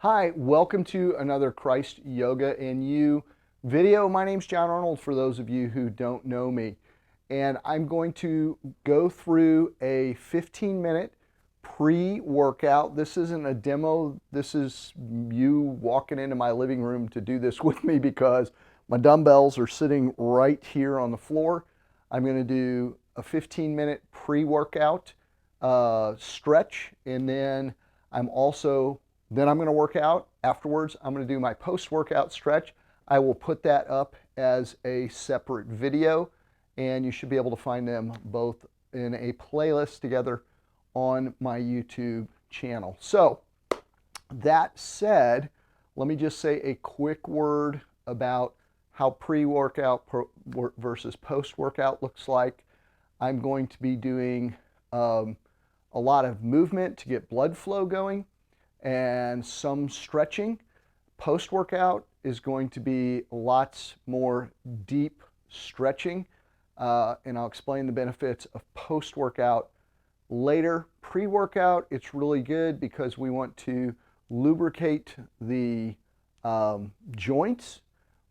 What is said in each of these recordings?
Hi, welcome to another Christ Yoga and You video. My name's John Arnold for those of you who don't know me. And I'm going to go through a 15-minute pre-workout. This isn't a demo. This is you walking into my living room to do this with me because my dumbbells are sitting right here on the floor. I'm going to do a 15-minute pre-workout stretch, and then I'm going to work out. Afterwards, I'm going to do my post-workout stretch. I will put that up as a separate video, and you should be able to find them both in a playlist together on my YouTube channel. So, that said, let me just say a quick word about how pre-workout versus post-workout looks like. I'm going to be doing a lot of movement to get blood flow going and some stretching. Post-workout is going to be lots more deep stretching, and I'll explain the benefits of post-workout later. Pre-workout, it's really good because we want to lubricate the joints.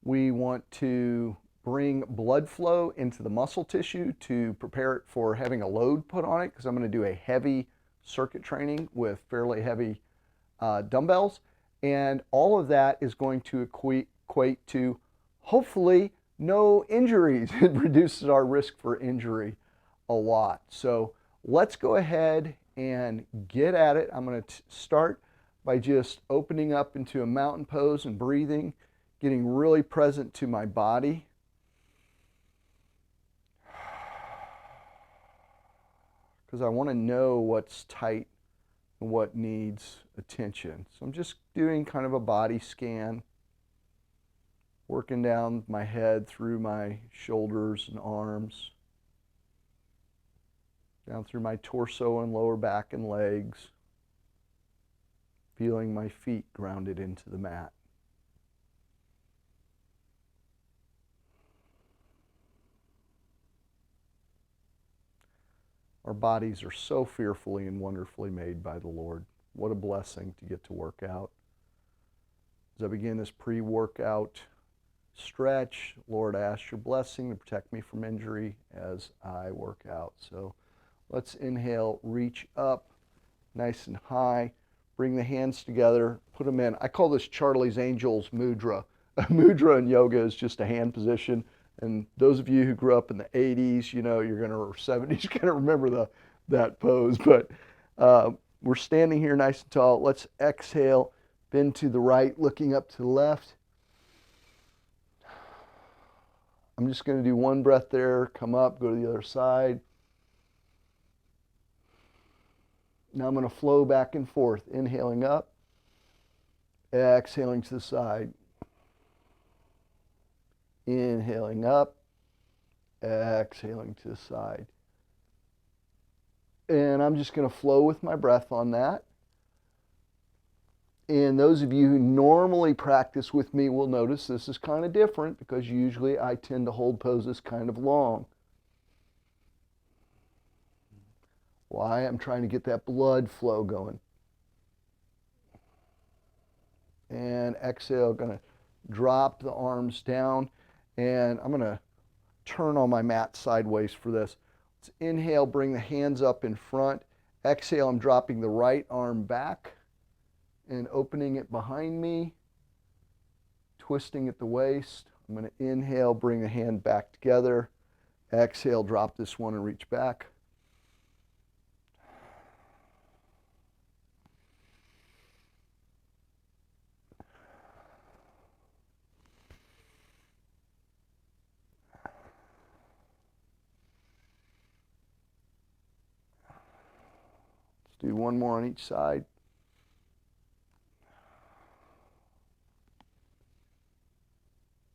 We want to bring blood flow into the muscle tissue to prepare it for having a load put on it, because I'm going to do a heavy circuit training with fairly heavy dumbbells, and all of that is going to equate to hopefully no injuries. It reduces our risk for injury a lot. So let's go ahead and get at it. I'm going to start by just opening up into a mountain pose and breathing, getting really present to my body. Because I want to know what's tight and what needs attention. So I'm just doing kind of a body scan, working down my head through my shoulders and arms, down through my torso and lower back and legs, feeling my feet grounded into the mat. Our bodies are so fearfully and wonderfully made by the Lord. What a blessing to get to work out. As I begin this pre-workout stretch, Lord, I ask your blessing to protect me from injury as I work out. So let's inhale, reach up nice and high, bring the hands together, put them in. I call this Charlie's Angels mudra. A mudra in yoga is just a hand position. And those of you who grew up in the 80s, you know, you're going to, or 70s, you're going to remember that pose. But we're standing here nice and tall. Let's exhale, bend to the right, looking up to the left. I'm just going to do one breath there, come up, go to the other side. Now I'm going to flow back and forth, inhaling up, exhaling to the side. Inhaling up, exhaling to the side. And I'm just going to flow with my breath on that. And those of you who normally practice with me will notice this is kind of different, because usually I tend to hold poses kind of long. Why? I'm trying to get that blood flow going. And exhale, going to drop the arms down. And I'm going to turn on my mat sideways for this. Let's inhale, bring the hands up in front. Exhale, I'm dropping the right arm back and opening it behind me, twisting at the waist. I'm going to inhale, bring the hand back together. Exhale, drop this one and reach back. Do one more on each side.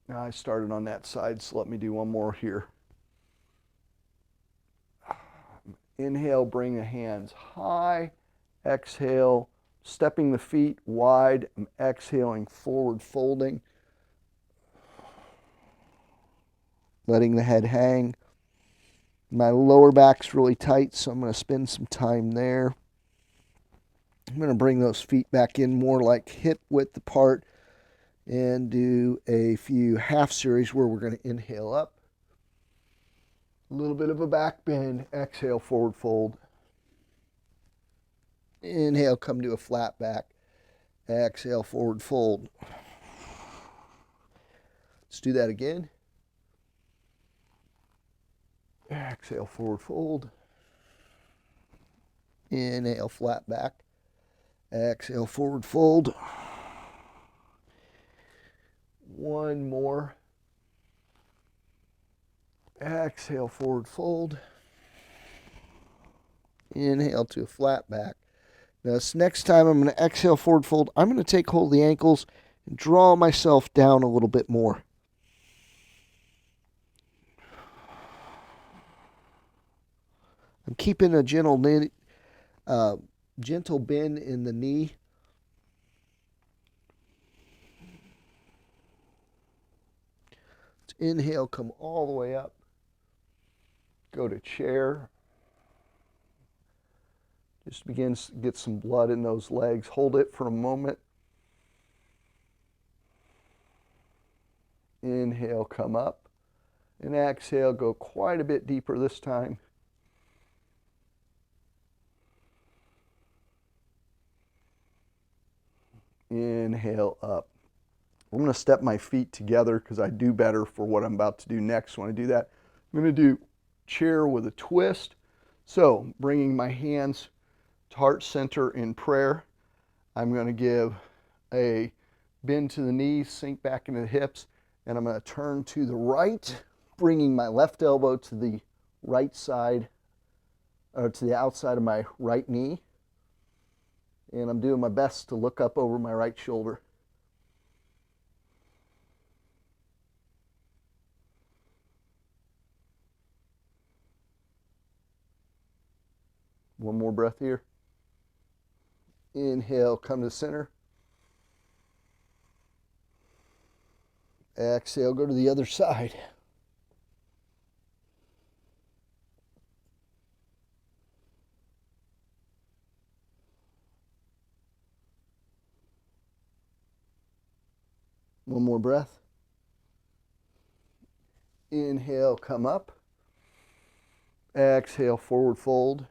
Now I started on that side, so let me do one more here. Inhale, bring the hands high. Exhale, stepping the feet wide. I'm exhaling, forward folding. Letting the head hang. My lower back's really tight, so I'm going to spend some time there. I'm going to bring those feet back in more like hip width apart and do a few half series where we're going to inhale up. A little bit of a back bend. Exhale, forward fold. Inhale, come to a flat back. Exhale, forward fold. Let's do that again. Exhale, forward fold. Inhale, flat back. Exhale, forward fold. One more. Exhale, forward fold. Inhale to a flat back. Now, this next time I'm going to exhale, forward fold. I'm going to take hold of the ankles and draw myself down a little bit more. I'm keeping a gentle bend in the knee. Let's inhale, come all the way up. Go to chair. Just begin to get some blood in those legs. Hold it for a moment. Inhale, come up. And exhale, go quite a bit deeper this time. Inhale up. I'm going to step my feet together because I do better for what I'm about to do next when I do that. I'm going to do chair with a twist. So bringing my hands to heart center in prayer. I'm going to give a bend to the knees, sink back into the hips, and I'm going to turn to the right, bringing my left elbow to the right side, or to the outside of my right knee. And I'm doing my best to look up over my right shoulder. One more breath here. Inhale, come to center. Exhale, go to the other side. One more breath. Inhale, come up. Exhale, forward fold.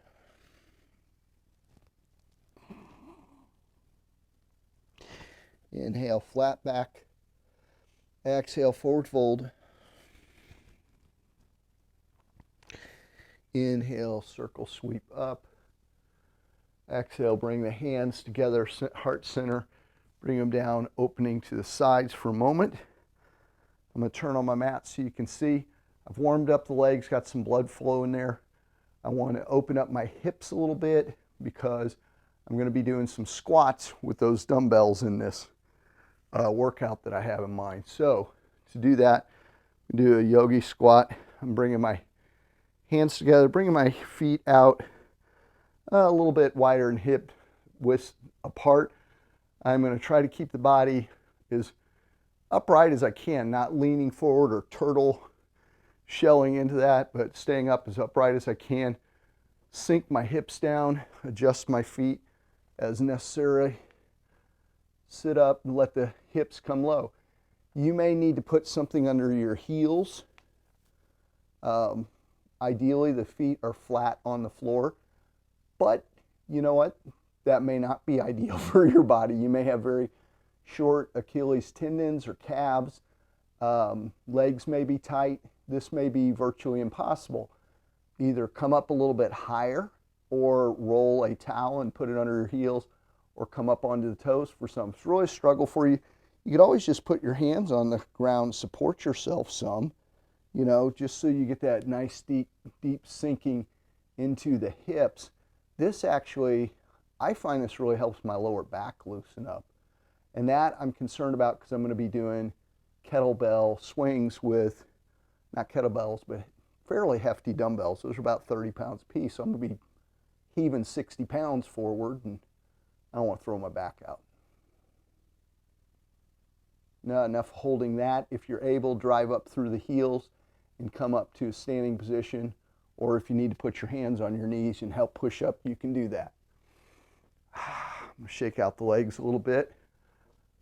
Inhale, flat back. Exhale, forward fold. Inhale, circle sweep up. Exhale, bring the hands together, heart center. Bring them down, opening to the sides for a moment. I'm going to turn on my mat so you can see. I've warmed up the legs, got some blood flow in there. I want to open up my hips a little bit because I'm going to be doing some squats with those dumbbells in this workout that I have in mind. So to do that, do a yogi squat. I'm bringing my hands together, bringing my feet out a little bit wider and hip width apart. I'm going to try to keep the body as upright as I can, not leaning forward or turtle shelling into that, but staying up as upright as I can. Sink my hips down, adjust my feet as necessary. Sit up and let the hips come low. You may need to put something under your heels. Ideally, the feet are flat on the floor, but you know what? That may not be ideal for your body. You may have very short Achilles tendons or calves. Legs may be tight. This may be virtually impossible. Either come up a little bit higher or roll a towel and put it under your heels, or come up onto the toes for some. If it's really a struggle for you, you could always just put your hands on the ground, support yourself some, you know, just so you get that nice deep sinking into the hips. This actually, I find this really helps my lower back loosen up. And that I'm concerned about because I'm going to be doing kettlebell swings with, not kettlebells, but fairly hefty dumbbells. Those are about 30 pounds a piece. So I'm going to be heaving 60 pounds forward, and I don't want to throw my back out. Not enough holding that. If you're able, drive up through the heels and come up to a standing position. Or if you need to put your hands on your knees and help push up, you can do that. I'm gonna shake out the legs a little bit.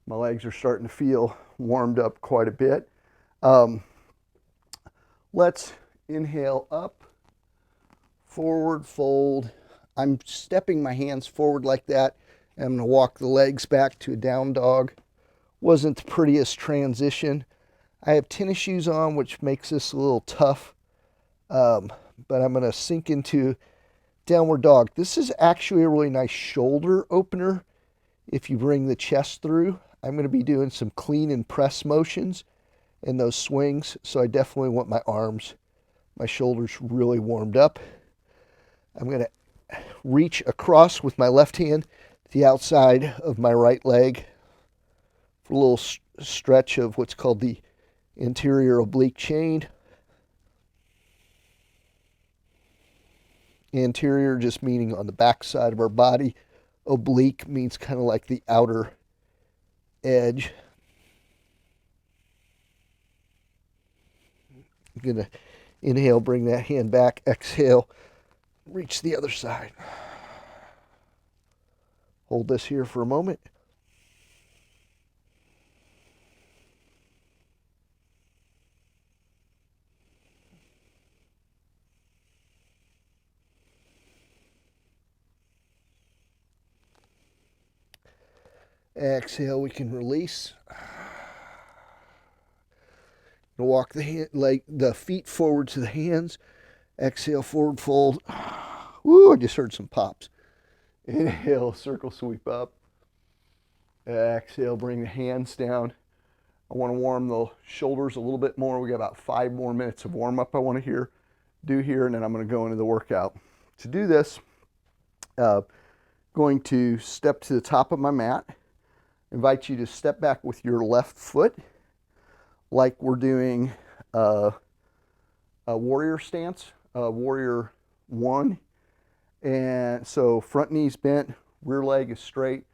My legs are starting to feel warmed up quite a bit. Let's inhale up, forward fold. I'm stepping my hands forward like that. I'm going to walk the legs back to a down dog. Wasn't the prettiest transition. I have tennis shoes on, which makes this a little tough. But I'm going to sink into downward dog. This is actually a really nice shoulder opener if you bring the chest through. I'm going to be doing some clean and press motions in those swings, so I definitely want my arms, my shoulders really warmed up. I'm going to reach across with my left hand to the outside of my right leg for a little stretch of what's called the anterior oblique chain. Anterior just meaning on the back side of our body. Oblique means kind of like the outer edge. I'm going to inhale, bring that hand back, exhale, reach the other side. Hold this here for a moment. Exhale, we can release. Walk the feet forward to the hands. Exhale, forward fold. Woo, I just heard some pops. Inhale, circle sweep up. Exhale, bring the hands down. I want to warm the shoulders a little bit more. We got about 5 more minutes of warm up I want to do here, and then I'm going to go into the workout. To do this, going to step to the top of my mat. Invite you to step back with your left foot like we're doing a warrior stance, warrior 1. And so front knee's bent, rear leg is straight,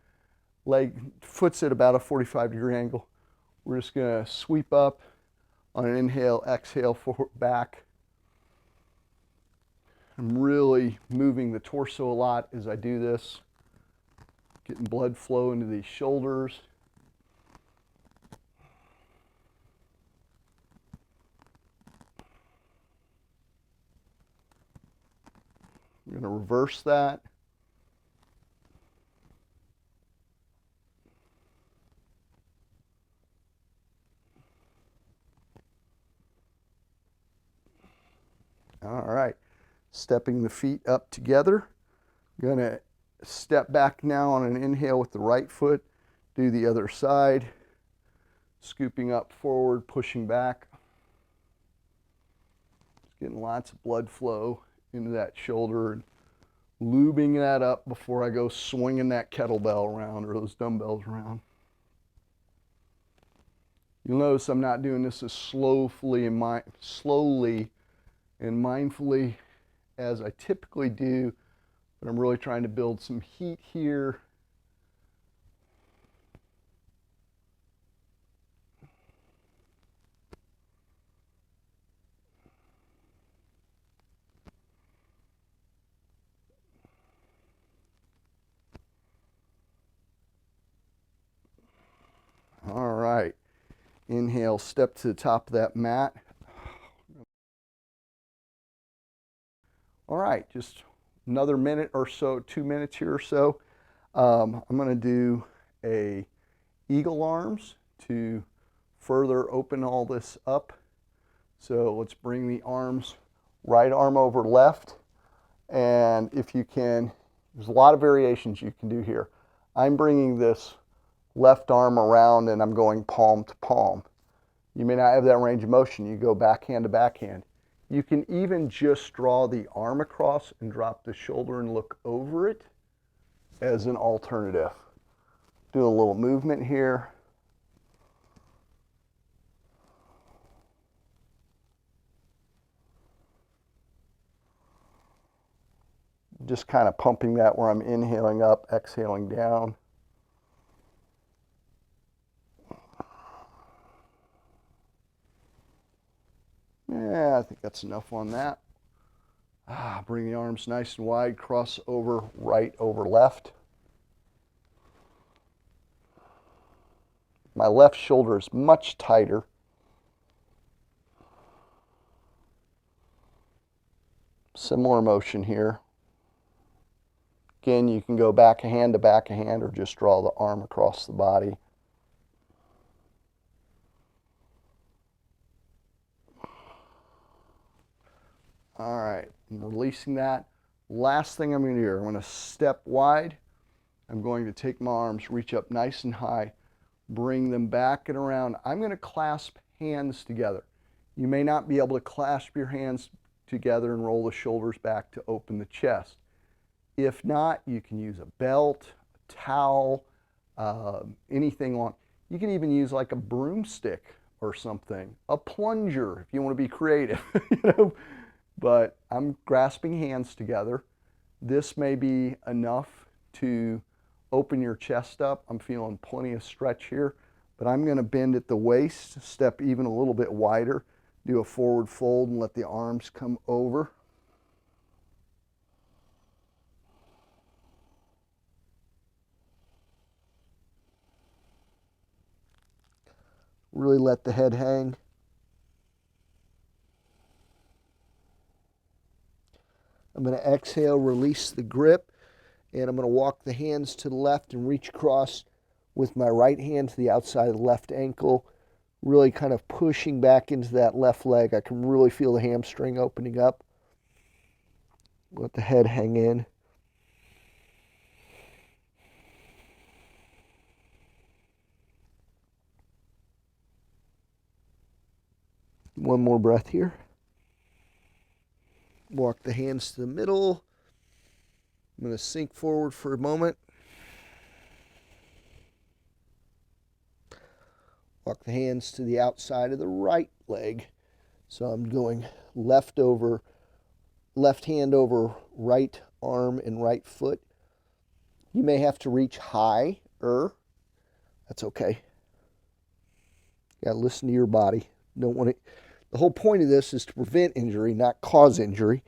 foot's at about a 45-degree angle. We're just going to sweep up on an inhale, exhale, forward, back. I'm really moving the torso a lot as I do this, getting blood flow into these shoulders. I'm going to reverse that. All right, stepping the feet up together. I'm going to step back now on an inhale with the right foot, do the other side, scooping up forward, pushing back. Just getting lots of blood flow into that shoulder and lubing that up before I go swinging that kettlebell around or those dumbbells around. You'll notice I'm not doing this as slowly and mindfully as I typically do, but I'm really trying to build some heat here. All right, inhale, step to the top of that mat. All right, just another minute or so, 2 minutes here or so. I'm going to do a eagle arms to further open all this up. So let's bring the arms, right arm over left. And if you can, there's a lot of variations you can do here. I'm bringing this left arm around and I'm going palm to palm. You may not have that range of motion. You go backhand to backhand. You can even just draw the arm across and drop the shoulder and look over it as an alternative. Do a little movement here. Just kind of pumping that where I'm inhaling up, exhaling down. Yeah, I think that's enough on that. Bring the arms nice and wide, cross over right over left. My left shoulder is much tighter. Similar motion here. Again, you can go back of hand to back of hand or just draw the arm across the body. All right, I'm releasing that. Last thing I'm going to do, I'm going to step wide. I'm going to take my arms, reach up nice and high, bring them back and around. I'm going to clasp hands together. You may not be able to clasp your hands together and roll the shoulders back to open the chest. If not, you can use a belt, a towel, anything on. You can even use like a broomstick or something, a plunger if you want to be creative, you know. But I'm grasping hands together. This may be enough to open your chest up. I'm feeling plenty of stretch here, but I'm going to bend at the waist, step even a little bit wider, do a forward fold and let the arms come over. Really let the head hang. I'm going to exhale, release the grip, and I'm going to walk the hands to the left and reach across with my right hand to the outside of the left ankle, really kind of pushing back into that left leg. I can really feel the hamstring opening up. Let the head hang in. One more breath here. Walk the hands to the middle. I'm going to sink forward for a moment. Walk the hands to the outside of the right leg. So I'm going left hand over right arm and right foot. You may have to reach higher. That's okay. You got to listen to your body. Don't want it. The whole point of this is to prevent injury, not cause injury.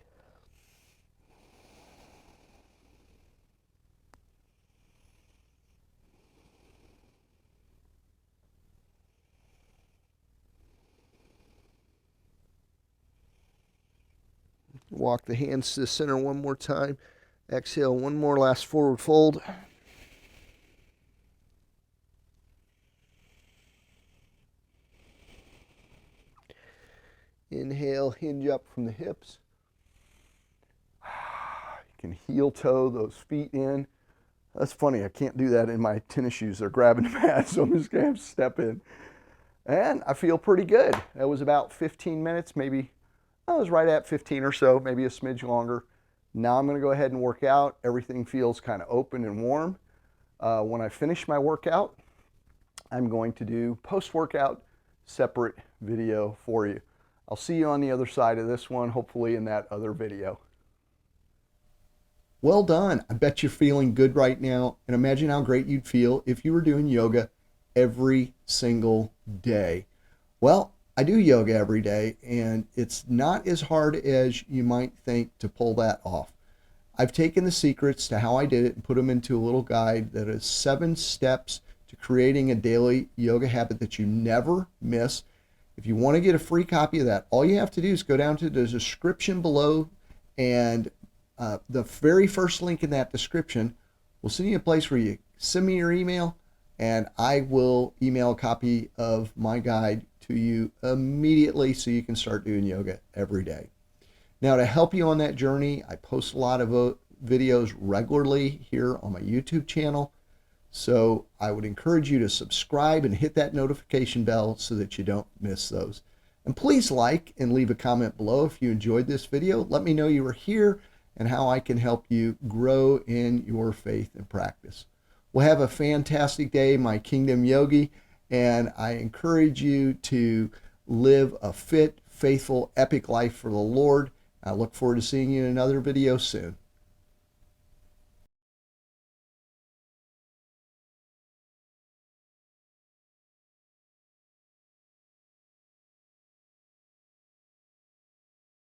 Walk the hands to the center one more time. Exhale, one more last forward fold. Inhale, hinge up from the hips. You can heel toe those feet in. That's funny, I can't do that in my tennis shoes. They're grabbing the mat, so I'm just going to have to step in. And I feel pretty good. That was about 15 minutes, maybe. I was right at 15 or so, maybe a smidge longer. Now I'm going to go ahead and work out. Everything feels kind of open and warm. When I finish my workout, I'm going to do post-workout separate video for you. I'll see you on the other side of this one, hopefully in that other video. Well done. I bet you're feeling good right now. And imagine how great you'd feel if you were doing yoga every single day. Well, I do yoga every day, and it's not as hard as you might think to pull that off. I've taken the secrets to how I did it and put them into a little guide that is 7 steps to creating a daily yoga habit that you never miss. If you want to get a free copy of that, all you have to do is go down to the description below, and the very first link in that description will send you a place where you send me your email, and I will email a copy of my guide to you immediately so you can start doing yoga every day. Now, to help you on that journey, I post a lot of videos regularly here on my YouTube channel. So I would encourage you to subscribe and hit that notification bell so that you don't miss those. And please like and leave a comment below if you enjoyed this video. Let me know you were here and how I can help you grow in your faith and practice. Well, have a fantastic day, my Kingdom Yogi, and I encourage you to live a fit, faithful, epic life for the Lord. I look forward to seeing you in another video soon.